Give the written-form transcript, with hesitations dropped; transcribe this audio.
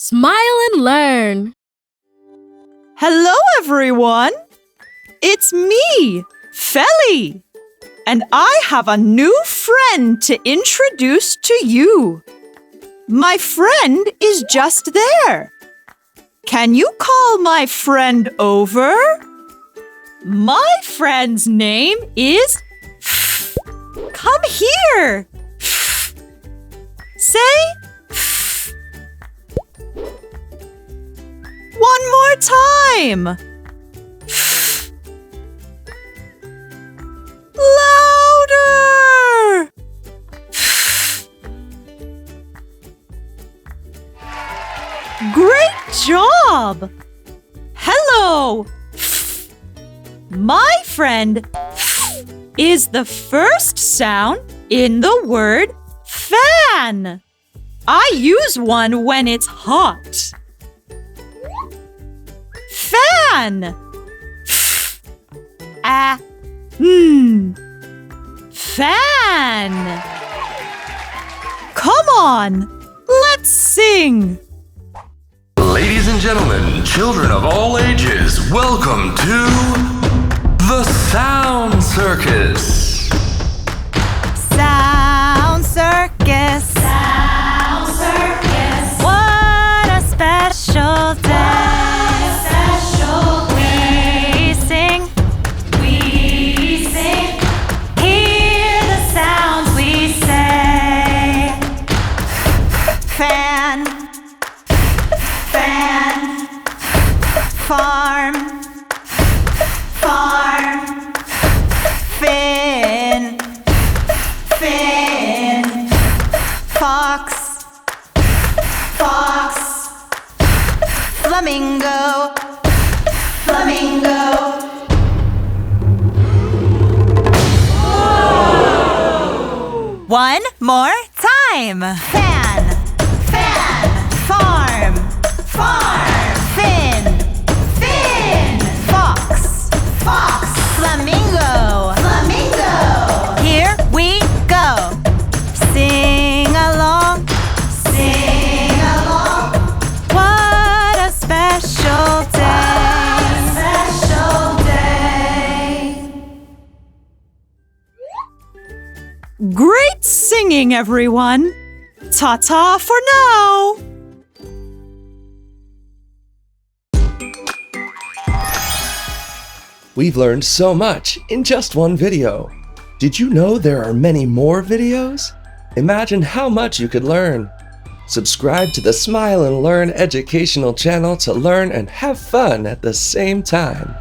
Smile and learn. Hello, everyone. It's me, Feli, and I have a new friend to introduce to you. My friend is just there. Can you call my friend over? My friend's name is Come here. Say one more time. Louder. Great job. Hello. My friend is the first sound in the word fan. I use one when it's hot. Fan. Fan. Come on, let's sing. Ladies and gentlemen, children of all ages, welcome to the Sound Circus. Sound Circus. Sound Circus. What a special day. We sing. Hear the sounds we say. Fan. Farm. Fin. Fox. Flamingo. One more time. Fan. Farm. Fin. Fox. Flamingo. Here we go. Sing along. What a special day. Great singing, everyone. Ta-ta for now. We've learned so much in just one video. Did you know there are many more videos? Imagine how much you could learn. Subscribe to the Smile and Learn educational channel to learn and have fun at the same time.